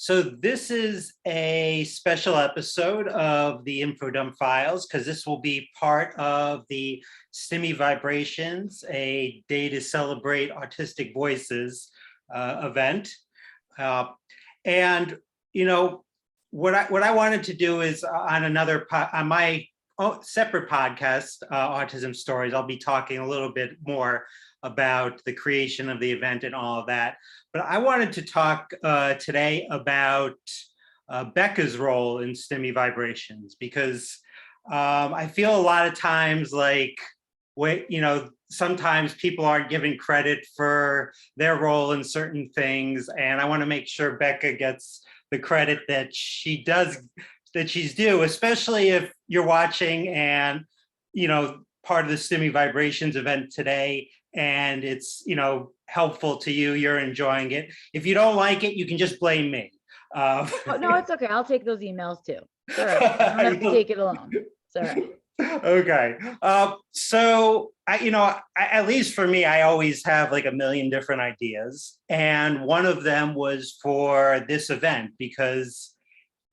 So this is a special episode of the Infodump Files because this will be part of the Stimmy Vibrations, a day to celebrate autistic voices event. And you know what I wanted to do is on my separate podcast, Autism Stories, I'll be talking a little bit more about the creation of the event and all of that. But I wanted to talk today about Becca's role in Stimmy Vibrations, because I feel a lot of times like, sometimes people aren't given credit for their role in certain things. And I want to make sure Becca gets the credit that she's due, especially if you're watching and, part of the Stimmy Vibrations event today, and it's, helpful to you, you're enjoying it. If you don't like it, you can just blame me. Oh, no, it's okay. I'll take those emails too. It's all right. I don't have to take it alone. It's all right. Okay. So at least for me, I always have like a million different ideas. And one of them was for this event, because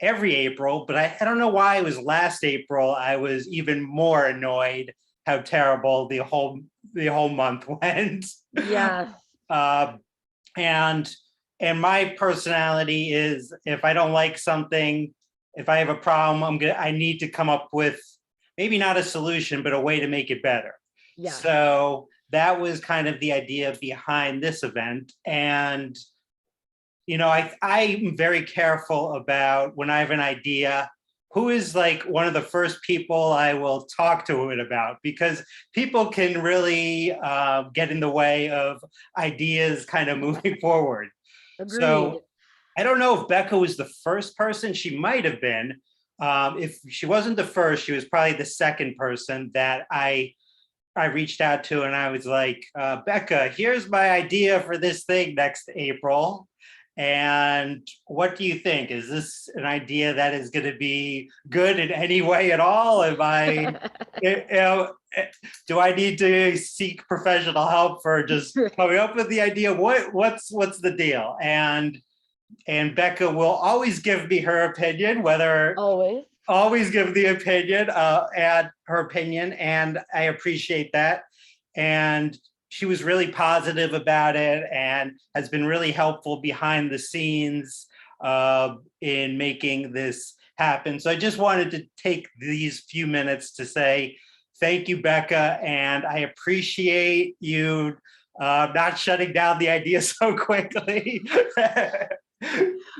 every April, but I don't know why it was last April, I was even more annoyed how terrible the whole month went. Yeah. And my personality is, if I don't like something, if I have a problem, I need to come up with maybe not a solution, but a way to make it better. Yeah. So that was kind of the idea behind this event. And, I'm very careful about when I have an idea, who is like one of the first people I will talk to it about, because people can really get in the way of ideas kind of moving forward. Agreed. So I don't know if Becca was the first person. She might have been. If she wasn't the first, she was probably the second person that I reached out to, and I was like, Becca, here's my idea for this thing next April. And what do you think? Is this an idea that is going to be good in any way at all? Am I, do I need to seek professional help for just coming up with the idea? What's the deal? And Becca will always give me her opinion, always give the opinion, add her opinion, and I appreciate that. And she was really positive about it and has been really helpful behind the scenes in making this happen. So I just wanted to take these few minutes to say thank you, Becca, and I appreciate you not shutting down the idea so quickly.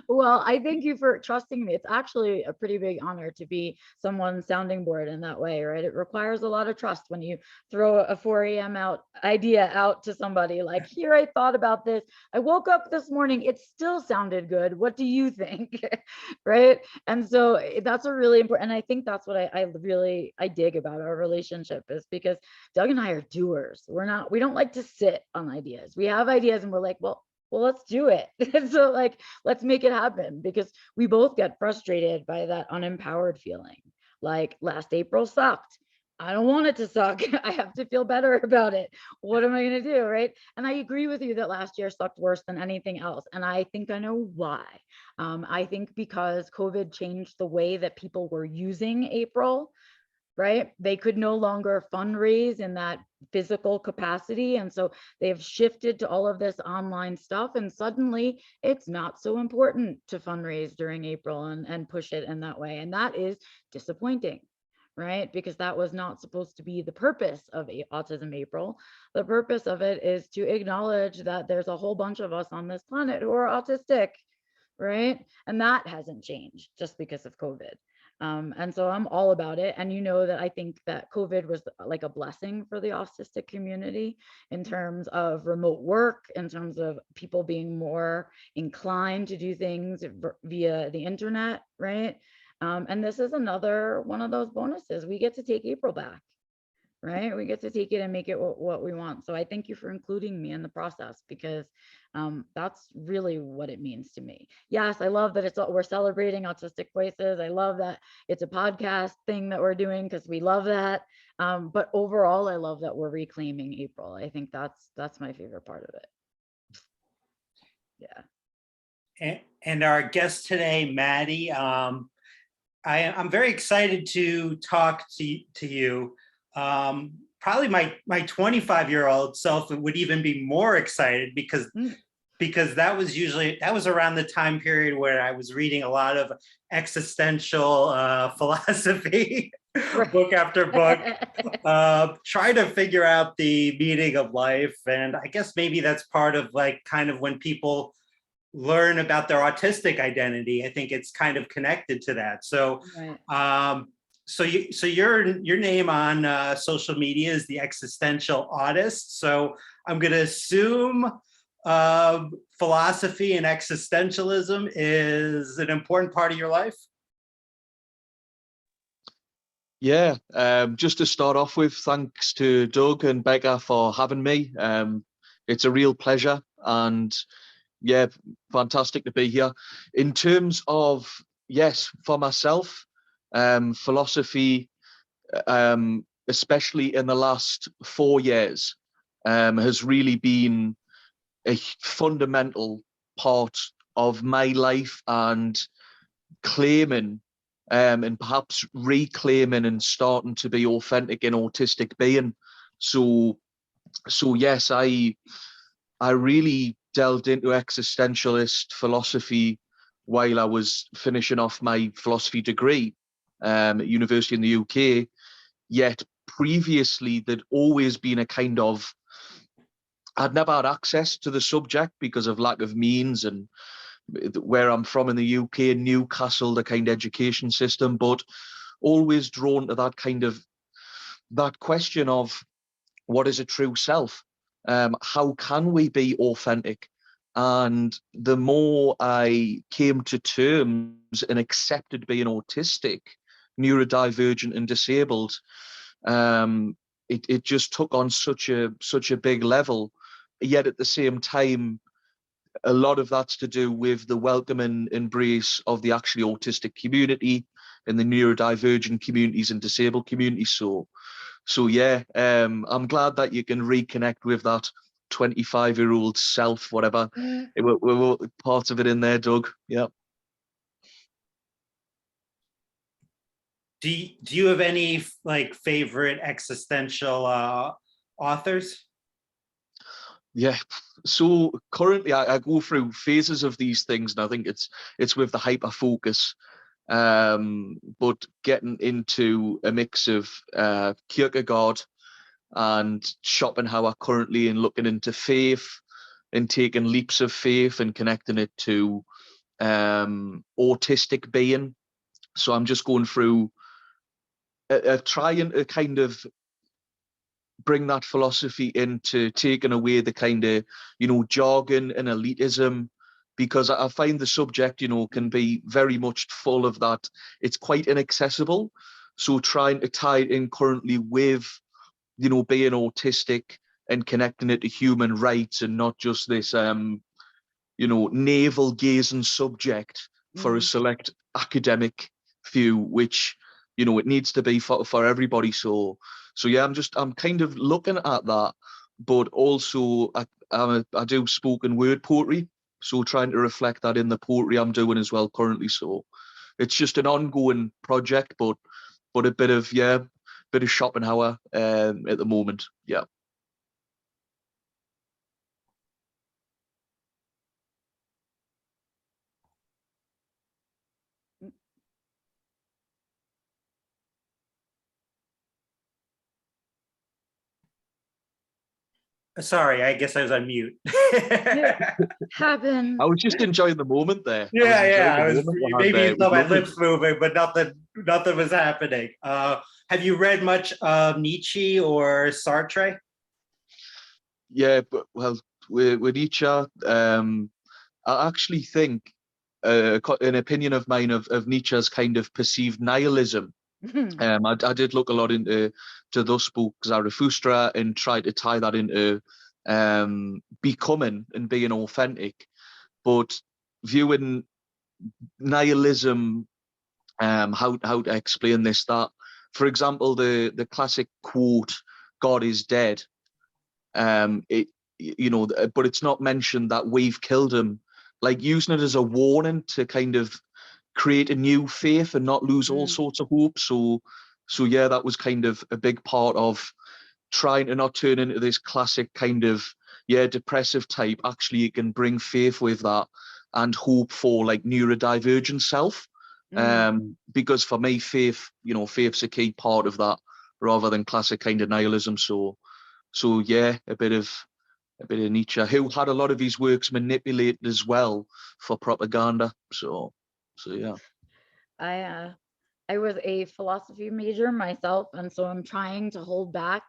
Well, I thank you for trusting me. It's actually a pretty big honor to be someone's sounding board in that way, right? It requires a lot of trust when you throw a 4 a.m. idea out to somebody like, here, I thought about this. I woke up this morning, it still sounded good. What do you think? Right? And so that's a really important, and I think that's what I dig about our relationship, is because Doug and I are doers. We don't like to sit on ideas. We have ideas and we're like, well, let's do it. So let's make it happen, because we both get frustrated by that unempowered feeling. Like, last April sucked. I don't want it to suck. I have to feel better about it. What am I going to do? Right. And I agree with you that last year sucked worse than anything else. And I think I know why. I think because COVID changed the way that people were using April. Right? They could no longer fundraise in that physical capacity. And so they've shifted to all of this online stuff. And suddenly it's not so important to fundraise during April and push it in that way. And that is disappointing, right? Because that was not supposed to be the purpose of Autism April. The purpose of it is to acknowledge that there's a whole bunch of us on this planet who are autistic, right? And that hasn't changed just because of COVID. And so I'm all about it. And that I think that COVID was like a blessing for the autistic community in terms of remote work, in terms of people being more inclined to do things via the internet, right? And this is another one of those bonuses. We get to take April back, right? We get to take it and make it what we want. So I thank you for including me in the process, because that's really what it means to me. Yes, I love that we're celebrating autistic voices. I love that it's a podcast thing that we're doing, because we love that. But overall, I love that we're reclaiming April. I think that's my favorite part of it. Yeah. and our guest today, Matty. I'm very excited to talk to you. Probably my 25-year-old self would even be more excited because that was around the time period where I was reading a lot of existential philosophy, book after book, trying to figure out the meaning of life. And I guess maybe that's part of like kind of when people learn about their autistic identity. I think it's kind of connected to that. So, right. So your name on social media is the Existential Autist. So I'm going to assume philosophy and existentialism is an important part of your life. Yeah, just to start off with, thanks to Doug and Becca for having me. It's a real pleasure, and yeah, fantastic to be here. In terms of, yes, for myself, philosophy, especially in the last 4 years, has really been a fundamental part of my life, and claiming and perhaps reclaiming and starting to be authentic and autistic being. So yes, I really delved into existentialist philosophy while I was finishing off my philosophy degree at university in the UK. Yet previously there'd always been a kind of, I'd never had access to the subject because of lack of means, and where I'm from in the UK, Newcastle, the kind of education system, but always drawn to that question of what is a true self? How can we be authentic? And the more I came to terms and accepted being autistic, neurodivergent and disabled, it just took on such a big level. Yet at the same time, a lot of that's to do with the welcome and embrace of the actually autistic community and the neurodivergent communities and disabled communities. So yeah, I'm glad that you can reconnect with that 25-year-old self, whatever. We're part of it in there, Doug. Yeah. Do you have any like favorite existential authors? Yeah, so currently I go through phases of these things, and I think it's with the hyperfocus, but getting into a mix of Kierkegaard and Schopenhauer currently, and looking into faith and taking leaps of faith and connecting it to autistic being. So I'm just going through trying to kind of bring that philosophy into taking away the kind of, jargon and elitism, because I find the subject, can be very much full of that. It's quite inaccessible. So trying to tie it in currently with, being autistic and connecting it to human rights, and not just this, navel gazing subject for a select academic few, which, it needs to be for everybody. So yeah, I'm kind of looking at that, but also I do spoken word poetry, so trying to reflect that in the poetry I'm doing as well currently. So it's just an ongoing project, but a bit of Schopenhauer at the moment. Yeah. Sorry, I guess I was on mute. Happens. I was just enjoying the moment there. I was maybe you saw my lips moving, but nothing was happening. Have you read much of Nietzsche or Sartre? Yeah, but well, with Nietzsche, I actually think an opinion of mine of Nietzsche's kind of perceived nihilism. I did look a lot into those books, Zarathustra, and try to tie that into becoming and being authentic. But viewing nihilism, how to explain this? That, for example, the classic quote, "God is dead." But it's not mentioned that we've killed him. like using it as a warning to kind of create a new faith and not lose all sorts of hope. So yeah, that was kind of a big part of trying to not turn into this classic kind of depressive type. Actually, you can bring faith with that and hope for like neurodivergent self. Because for me, faith's a key part of that rather than classic kind of nihilism. So yeah, a bit of Nietzsche, who had a lot of his works manipulated as well for propaganda. So yeah. I was a philosophy major myself, and so I'm trying to hold back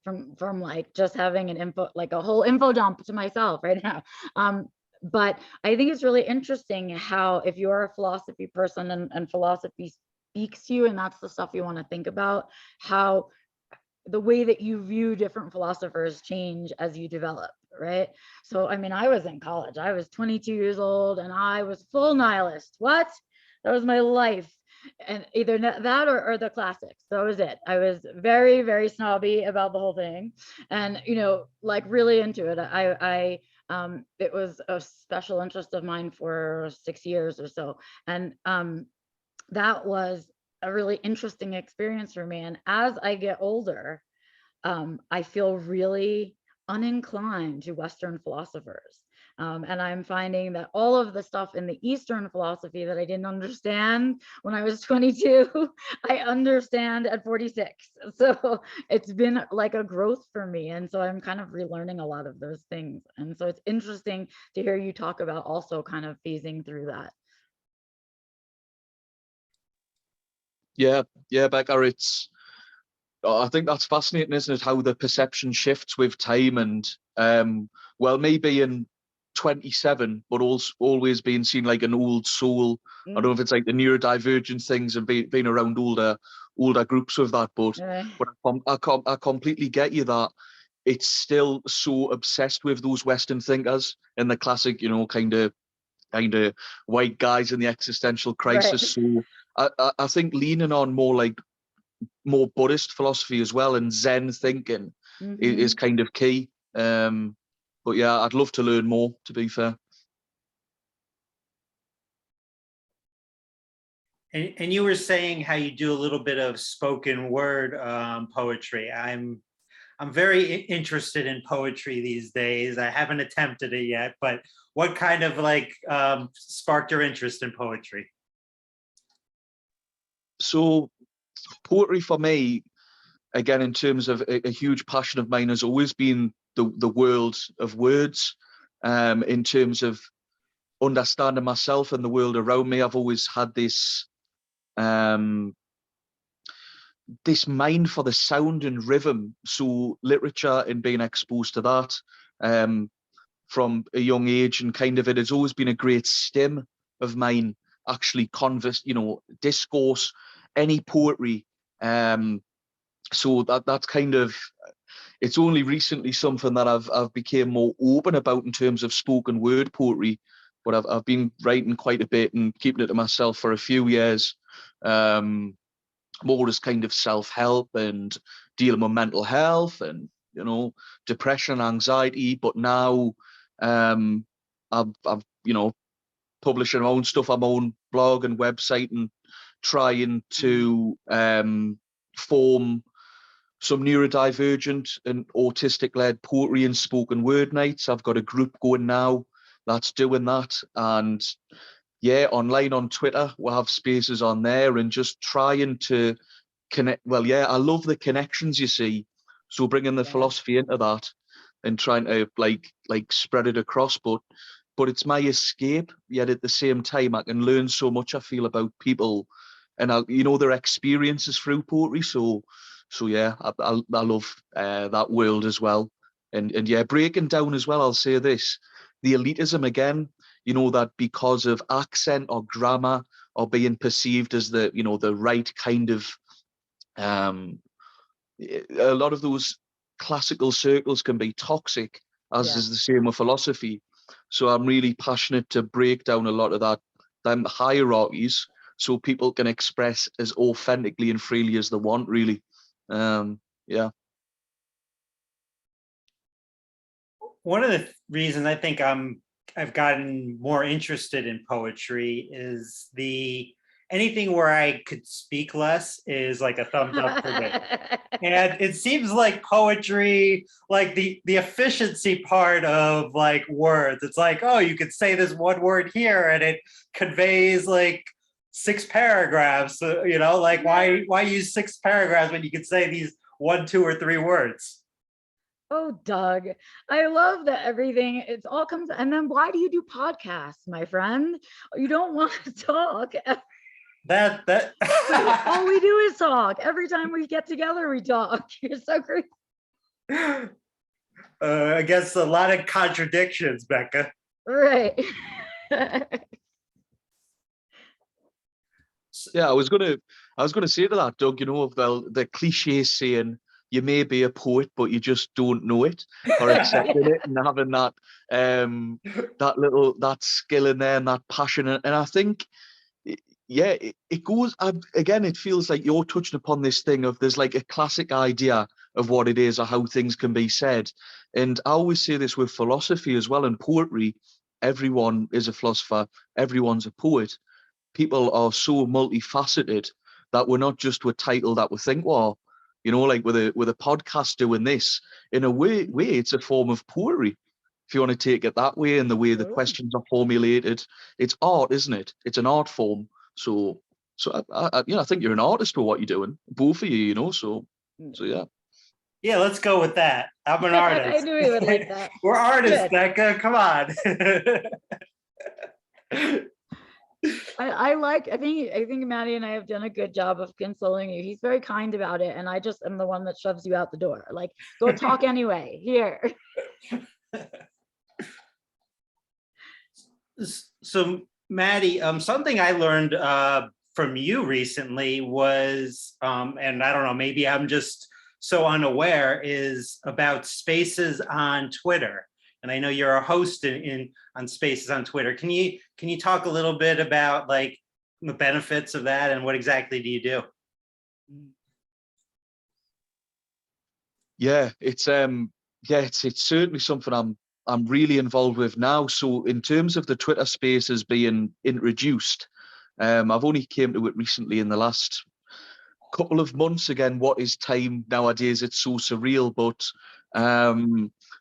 from like just having a whole info dump to myself right now. But I think it's really interesting how, if you're a philosophy person and philosophy speaks to you, and that's the stuff you want to think about, how the way that you view different philosophers change as you develop, right? So, I mean, I was in college, I was 22 years old, and I was full nihilist. What? That was my life. And either that or the classics. That was it. I was very, very snobby about the whole thing, and like really into it. It was a special interest of mine for 6 years or so, and that was a really interesting experience for me. And as I get older, I feel really uninclined to Western philosophers. And I'm finding that all of the stuff in the Eastern philosophy that I didn't understand when I was 22, I understand at 46. So it's been like a growth for me. And so I'm kind of relearning a lot of those things. And so it's interesting to hear you talk about also kind of phasing through that. Yeah, Becca, I think that's fascinating, isn't it? How the perception shifts with time, and me being 27, but also always being seen like an old soul. I don't know if it's like the neurodivergent things and being around older groups with that, but I completely get you that it's still so obsessed with those Western thinkers and the classic, kind of white guys in the existential crisis. Right. So I think leaning on more Buddhist philosophy as well and Zen thinking is kind of key. But yeah, I'd love to learn more, to be fair. And you were saying how you do a little bit of spoken word poetry. I'm very interested in poetry these days. I haven't attempted it yet, but what kind of sparked your interest in poetry? So poetry for me, again, in terms of a huge passion of mine, has always been the world of words. In terms of understanding myself and the world around me, I've always had this this mind for the sound and rhythm. So literature and being exposed to that from a young age, and kind of it has always been a great stim of mine. Actually, discourse, any poetry. So that's kind of, it's only recently something that I've became more open about in terms of spoken word poetry, but I've been writing quite a bit and keeping it to myself for a few years. More as kind of self-help and dealing with mental health and depression, anxiety. But now I've publishing my own stuff on my own blog and website, and trying to form some neurodivergent and autistic-led poetry and spoken word nights. I've got a group going now that's doing that, and online on Twitter, we'll have spaces on there, and just trying to connect. Well, I love the connections you see. So bringing the philosophy into that and trying to like spread it across, but it's my escape. Yet at the same time, I can learn so much, I feel, about people and their experiences through poetry. So I love that world as well. And breaking down as well, I'll say this: the elitism again. That because of accent or grammar or being perceived as the right kind of a lot of those classical circles can be toxic, as is the same with philosophy. So I'm really passionate to break down a lot of them hierarchies, so people can express as authentically and freely as they want, really. One of the reasons I think I'm I've gotten more interested in poetry is anything where I could speak less is like a thumbs up for me. And it seems like poetry, like the efficiency part of like words, it's like, oh, you could say this one word here and it conveys like 6 paragraphs, you know, like why use 6 paragraphs when you could say these 1, 2, or 3 words? Oh, Doug, I love that everything, it's all comes, and then why do you do podcasts, my friend? You don't want to talk. That All we do is talk. Every time we get together, we talk. You're so great. I guess a lot of contradictions, Becca. Right. Yeah, I was gonna say to that, Doug, you know, the cliche saying, you may be a poet, but you just don't know it, or accepting it and having that skill in there and that passion. And I think, yeah, it goes, again, it feels like you're touching upon this thing of there's like a classic idea of what it is or how things can be said. And I always say this with philosophy as well and poetry, everyone is a philosopher, everyone's a poet. People are so multifaceted that we're not just a title that we think, well, you know, like with a podcast doing this, in a way, it's a form of poetry. If you want to take it that way, and the way the questions are formulated, it's art, isn't it? It's an art form. So I you know, I think you're an artist with what you're doing, both of you, you know. So yeah. Yeah, let's go with that. I'm an artist. I knew he would like that. We're artists, Good. Becca. Come on. I think Matty and I have done a good job of consoling you. He's very kind about it, and I just am the one that shoves you out the door. Like, go talk anyway. Here. So, Matty, something I learned from you recently was, and I don't know, maybe I'm just so unaware, is about spaces on Twitter. And I know you're a host on Spaces on Twitter. Can you talk a little bit about like the benefits of that and what exactly do you do? Yeah, it's certainly something I'm really involved with now. So in terms of the Twitter Spaces being introduced, I've only came to it recently in the last couple of months. Again, what is time nowadays? It's so surreal, but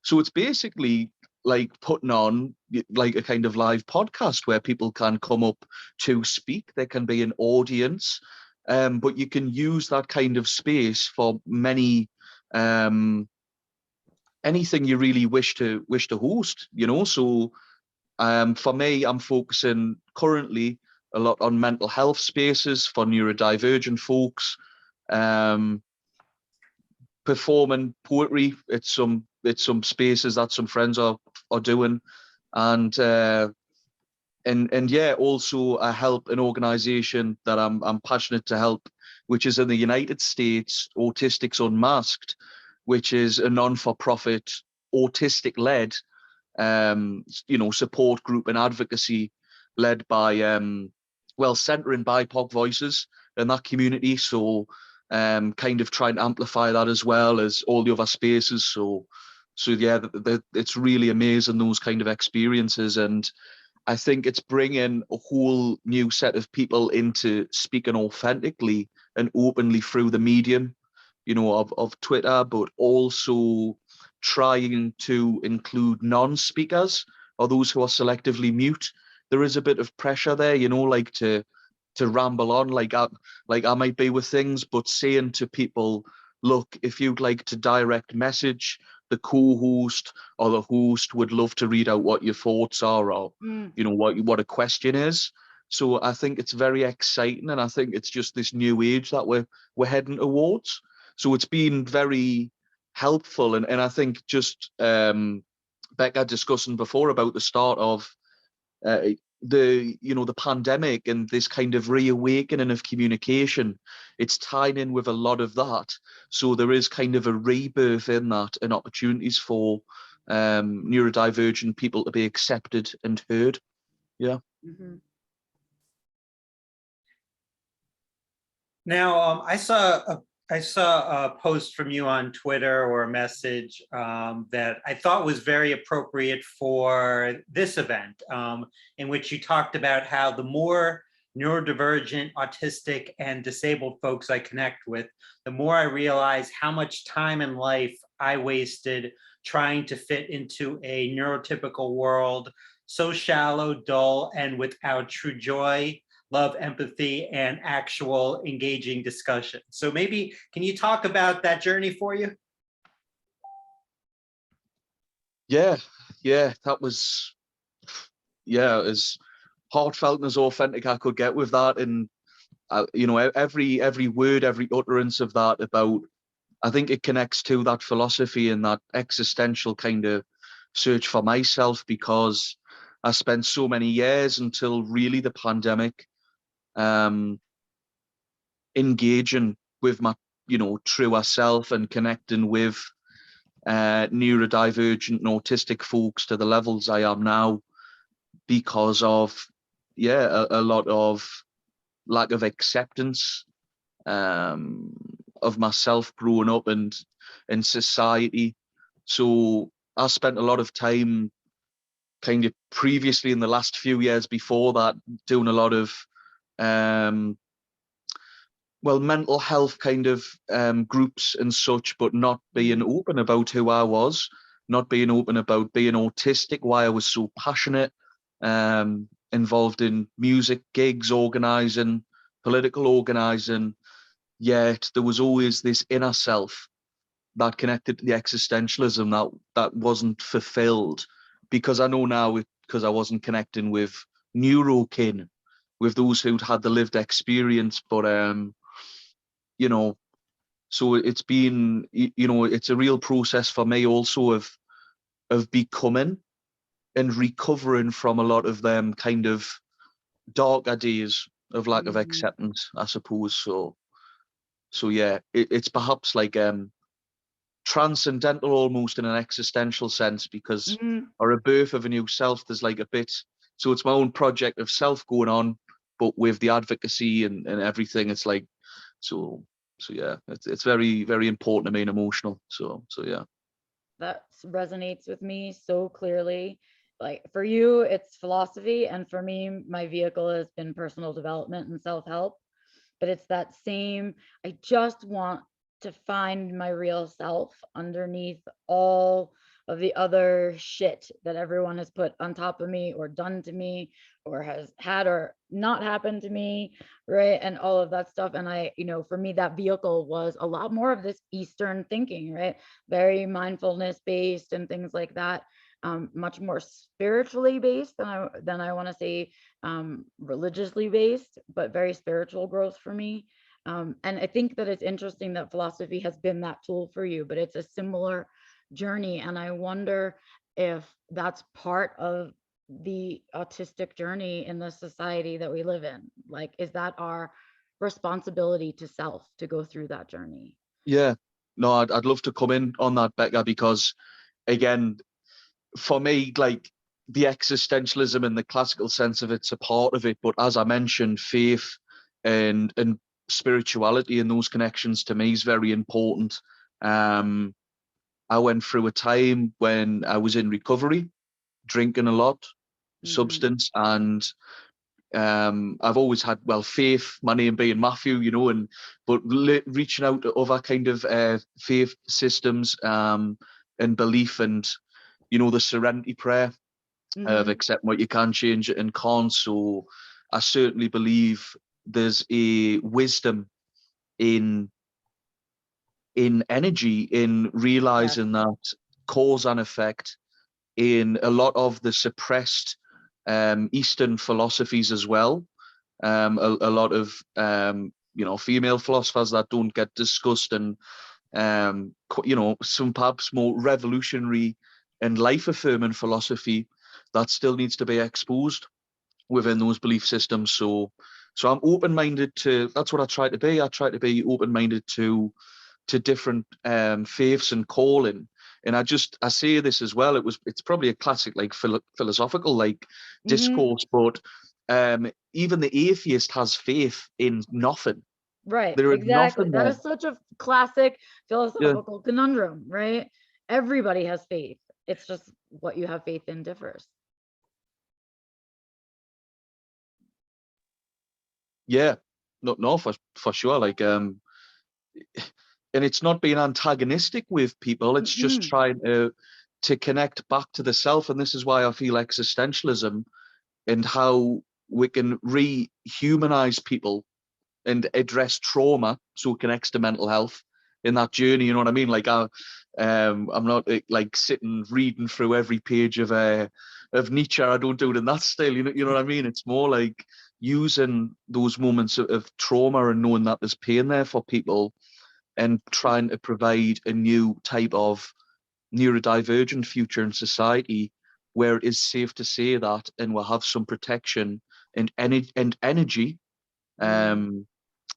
so it's basically like putting on like a kind of live podcast where people can come up to speak. There can be an audience, but you can use that kind of space for many anything you really wish to host, you know. So for me, I'm focusing currently a lot on mental health spaces for neurodivergent folks, performing poetry at some spaces that some friends are doing, and yeah, also I help an organization that I'm passionate to help, which is in the United States, Autistic's Unmasked, which is a non-for-profit autistic-led you know, support group and advocacy led by centering BIPOC voices in that community. So kind of trying to amplify that as well as all the other spaces. So yeah, it's really amazing, those kind of experiences. And I think it's bringing a whole new set of people into speaking authentically and openly through the medium, you know, of Twitter, but also trying to include non-speakers or those who are selectively mute. There is a bit of pressure there, you know, like to ramble on, like I might be with things, but saying to people, look, if you'd like to direct message, the co-host or the host would love to read out what your thoughts are, or you know, what a question is. So I think it's very exciting, and I think it's just this new age that we're heading towards. So it's been very helpful, and I think just Becca discussing before about the start of the pandemic and this kind of reawakening of communication, it's tying in with a lot of that. So there is kind of a rebirth in that and opportunities for neurodivergent people to be accepted and heard. Yeah. Mm-hmm. Now, I saw I saw a post from you on Twitter or a message that I thought was very appropriate for this event, in which you talked about how the more neurodivergent, autistic, and disabled folks I connect with, the more I realize how much time in life I wasted trying to fit into a neurotypical world, so shallow, dull, and without true joy, love, empathy, and actual engaging discussion. So maybe, can you talk about that journey for you? Yeah, that was, as heartfelt and as authentic I could get with that. And, you know, every word, every utterance of that about, I think it connects to that philosophy and that existential kind of search for myself, because I spent so many years until really the pandemic, engaging with my, you know, truer self and connecting with neurodivergent and autistic folks to the levels I am now, because of a lot of lack of acceptance of myself growing up and in society. So I spent a lot of time kind of previously in the last few years before that doing a lot of mental health kind of groups and such, but not being open about who I was, not being open about being autistic, why I was so passionate, involved in music, gigs, organising, political organising. Yet there was always this inner self that connected to the existentialism that wasn't fulfilled, because I know now, because I wasn't connecting with neurokin, with those who'd had the lived experience. But you know, so it's been, you know, it's a real process for me also of becoming and recovering from a lot of them kind of darker days of lack of acceptance, I suppose. So yeah, it's perhaps like transcendental almost in an existential sense, because or a birth of a new self, there's like a bit, so it's my own project of self going on, but with the advocacy and everything, it's like, so yeah, it's very, very important to me and emotional. So yeah. That resonates with me so clearly. Like for you, it's philosophy, and for me, my vehicle has been personal development and self-help. But it's that same, I just want to find my real self underneath all of the other shit that everyone has put on top of me or done to me or has had or not happened to me, right? And all of that stuff. And I, you know, for me, that vehicle was a lot more of this Eastern thinking, right? Very mindfulness based and things like that. Much more spiritually based than I want to say religiously based, but very spiritual growth for me. And I think that it's interesting that philosophy has been that tool for you, but it's a similar journey. And I wonder if that's part of the autistic journey in the society that we live in. Like, is that our responsibility to self to go through that journey? Yeah, no, I'd love to come in on that, Becca, because again, for me, like the existentialism in the classical sense of it's a part of it, but as I mentioned, faith and spirituality and those connections to me is very important. I went through a time when I was in recovery, drinking a lot, substance, and I've always had, well, faith, my name being Matthew, you know, but reaching out to other kind of faith systems and belief, and you know, the serenity prayer of accept what you can, change it and can't. So I certainly believe there's a wisdom in energy, in realizing that cause and effect in a lot of the suppressed Eastern philosophies as well. A lot of you know, female philosophers that don't get discussed, and you know, some perhaps more revolutionary and life-affirming philosophy that still needs to be exposed within those belief systems. So I'm open-minded to, that's what I try to be. I try to be open-minded to different faiths and calling. And I say this as well, it's probably a classic like philosophical like discourse, but even the atheist has faith in nothing. Right, There is exactly. nothing That there. is such a classic Yeah, philosophical conundrum, right? Everybody has faith. It's just what you have faith in differs. yeah, no, for sure. Like, and it's not being antagonistic with people. It's just Mm-mm. trying to connect back to the self. And this is why I feel existentialism and how we can rehumanize people and address trauma so it connects to mental health in that journey. You know what I mean? Like, I'm not like sitting reading through every page of Nietzsche. I don't do it in that style. You know what I mean? It's more like using those moments of trauma and knowing that there's pain there for people and trying to provide a new type of neurodivergent future in society where it is safe to say that and we'll have some protection and energy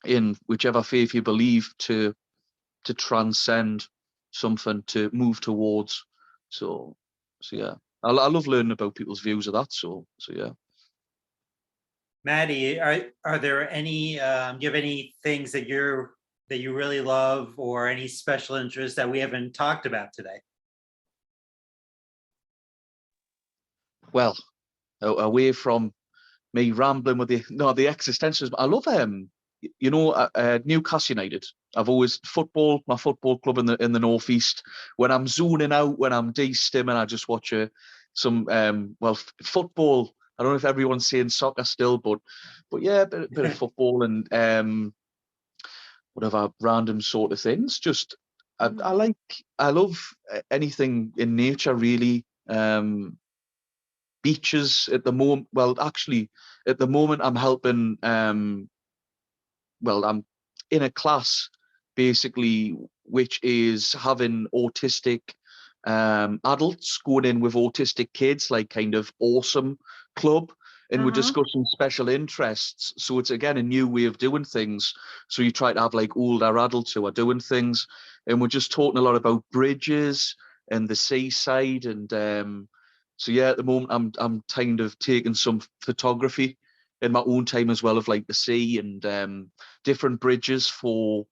in whichever faith you believe to transcend something to move towards. So yeah, I love learning about people's views of that. So yeah. Matty, are there any do you have any things that you really love or any special interests that we haven't talked about today? Well, away from me rambling with the existentialism, I love Newcastle United. I've always my football club in the northeast. When I'm zoning out, when I'm de-stimming, I just watch some football. I don't know if everyone's saying soccer still, but yeah, bit of football and whatever random sort of things. Just I love anything in nature really. Beaches at the moment. Well, actually, at the moment, I'm helping. I'm in a class basically, which is having autistic adults going in with autistic kids, like kind of awesome club. And we're discussing special interests. So it's again a new way of doing things. So you try to have like older adults who are doing things. And we're just talking a lot about bridges and the seaside. And so yeah, at the moment I'm kind of taking some photography in my own time as well of like the sea and different bridges for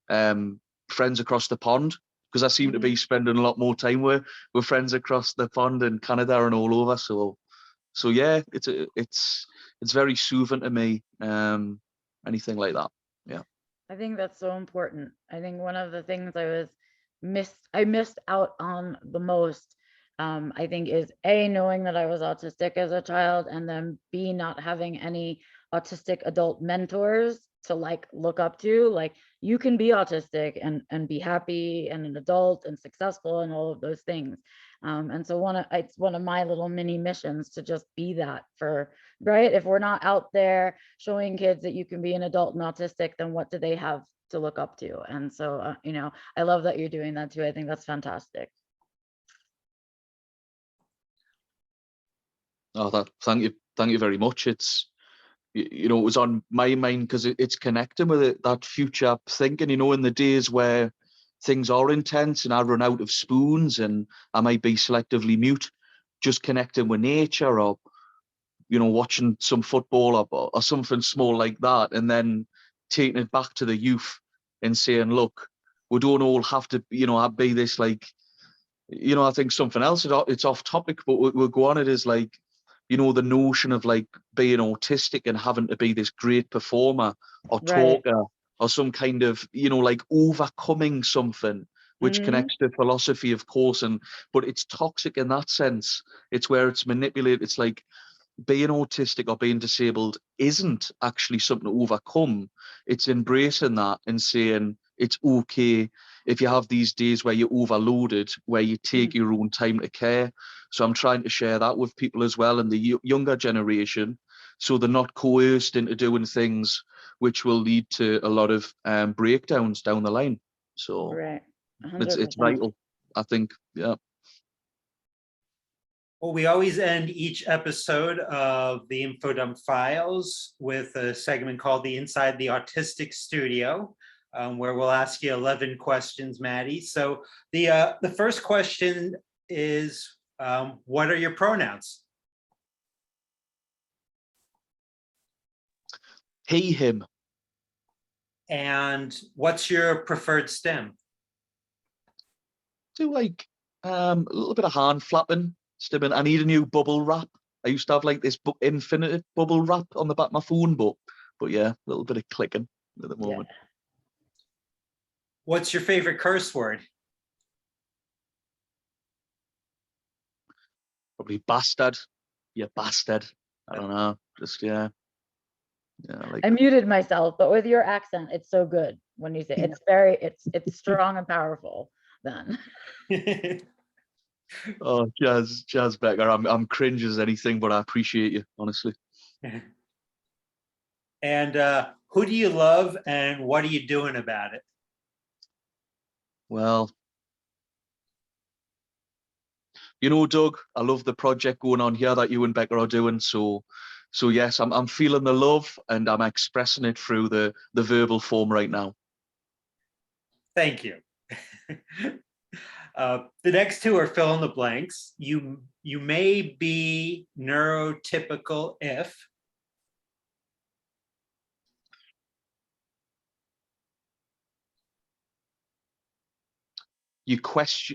friends across the pond, because I seem to be spending a lot more time with friends across the pond in Canada and all over. So yeah, it's very soothing to me. Anything like that. Yeah. I think that's so important. I think one of the things I missed out on the most, I think, is A, knowing that I was autistic as a child, and then B, not having any autistic adult mentors to like look up to. Like, you can be autistic and be happy and an adult and successful and all of those things. And so it's one of my little mini missions to just be that for, right? If we're not out there showing kids that you can be an adult and autistic, then what do they have to look up to? And so, I love that you're doing that too. I think that's fantastic. Oh, thank you very much. It's it was on my mind because it's connecting with that future thinking. In the days where things are intense and I run out of spoons and I might be selectively mute, just connecting with nature or watching some football or something small like that, and then taking it back to the youth and saying, look, we don't all have to be this like. I think something else, it's off topic, but we'll go on. It is like, the notion of like being autistic and having to be this great performer or Right. talker or some kind of, like overcoming something, which connects to philosophy, of course. But it's toxic in that sense. It's where it's manipulated. It's like being autistic or being disabled isn't actually something to overcome. It's embracing that and saying it's okay if you have these days where you're overloaded, where you take your own time to care. So I'm trying to share that with people as well in the younger generation, so they're not coerced into doing things which will lead to a lot of breakdowns down the line. So Right. it's 100%. vital, I think. Yeah. Well, we always end each episode of the Infodump Files with a segment called the Inside the Autistic Studio, where we'll ask you 11 questions, Matty. So the first question is, what are your pronouns? He, him. And what's your preferred stim? Do like a little bit of hand flapping, stimming. I need a new bubble wrap. I used to have like this infinite bubble wrap on the back of my phone, but yeah, a little bit of clicking at the moment. Yeah. What's your favorite curse word? Probably bastard. Yeah, bastard. I don't know. Just yeah. I muted myself, but with your accent, it's so good when you say it's very, it's strong and powerful then. Oh, Jazz Becker, I'm cringe as anything, but I appreciate you, honestly. And who do you love and what are you doing about it? Well, you know, Doug, I love the project going on here that you and Becca are doing. So yes, I'm feeling the love and I'm expressing it through the verbal form right now. Thank you. The next two are fill in the blanks. You may be neurotypical if.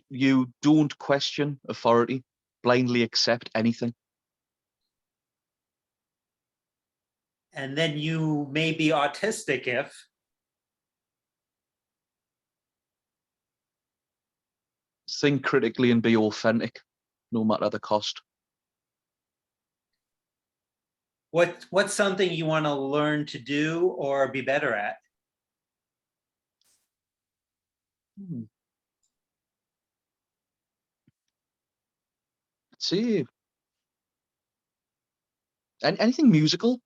You don't question authority, blindly accept anything. And then you may be autistic if. Think critically and be authentic, no matter the cost. What's something you want to learn to do or be better at? See, anything musical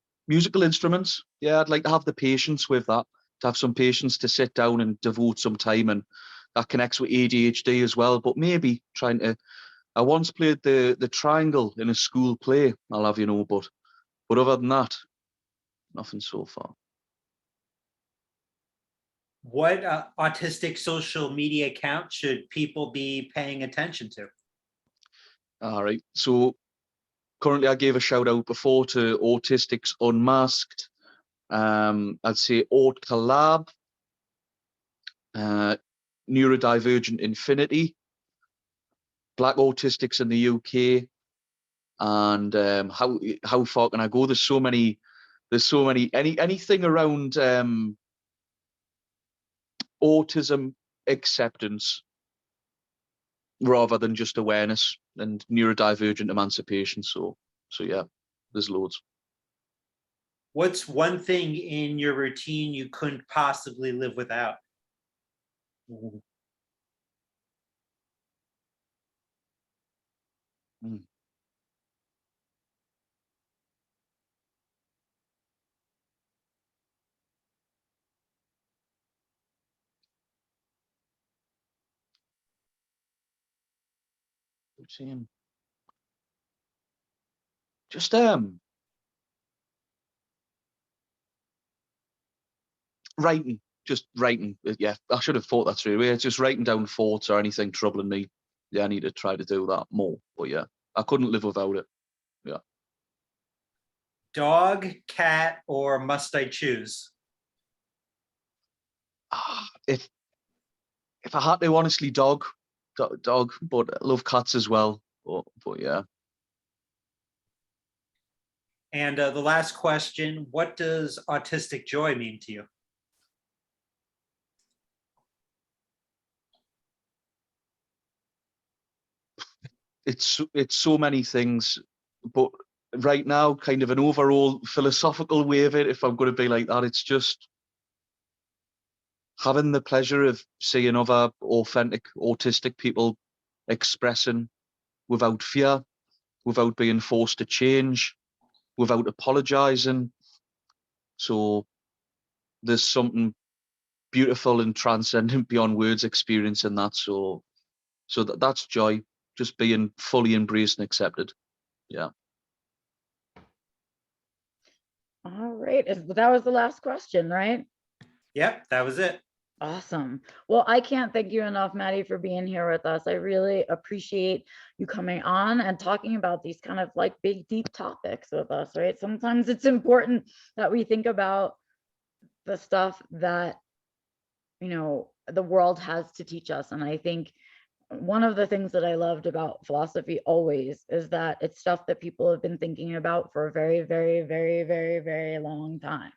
instruments. Yeah, I'd like to have the patience with that, to have some patience to sit down and devote some time, and that connects with ADHD as well. But maybe I once played the triangle in a school play, I'll have you know, but other than that, nothing so far. What autistic social media account should people be paying attention to? All right, so currently I gave a shout out before to Autistic's Unmasked. I'd say Aut Collab, Neurodivergent Infinity, Black Autistics in the UK, and how far can I go? There's so many. Anything around autism acceptance rather than just awareness, and neurodivergent emancipation. So yeah, there's loads. What's one thing in your routine you couldn't possibly live without? Routine. Just writing. Just writing. Yeah, I should have thought that through. Yeah, just writing down thoughts or anything troubling me. Yeah, I need to try to do that more. But yeah, I couldn't live without it. Yeah. Dog, cat, or must I choose? If I had to, honestly, dog, but I love cats as well. But yeah. And the last question, what does autistic joy mean to you? It's so many things, but right now, kind of an overall philosophical way of it, if I'm going to be like that, it's just having the pleasure of seeing other authentic autistic people expressing without fear, without being forced to change, without apologizing. So there's something beautiful and transcendent beyond words experiencing that. So that's joy, just being fully embraced and accepted. Yeah. All right. That was the last question, right? Yep, that was it. Awesome. Well, I can't thank you enough, Matty, for being here with us. I really appreciate you coming on and talking about these kind of like big, deep topics with us, right? Sometimes it's important that we think about the stuff that, you know, the world has to teach us. And I think one of the things that I loved about philosophy always is that it's stuff that people have been thinking about for a very, very, very, very, very long time.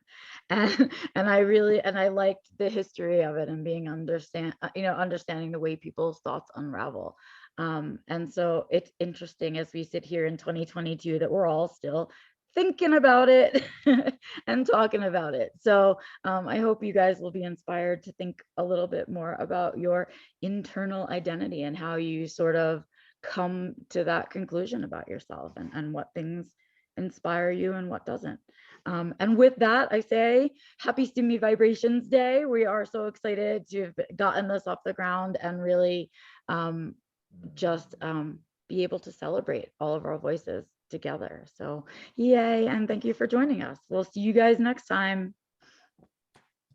And I liked the history of it and being understanding the way people's thoughts unravel. And so it's interesting as we sit here in 2022 that we're all still thinking about it and talking about it. So I hope you guys will be inspired to think a little bit more about your internal identity and how you sort of come to that conclusion about yourself, and what things inspire you and what doesn't. And with that, I say happy Stimmy Vibrations Day. We are so excited to have gotten this off the ground and really just be able to celebrate all of our voices together. So yay, and thank you for joining us. We'll see you guys next time.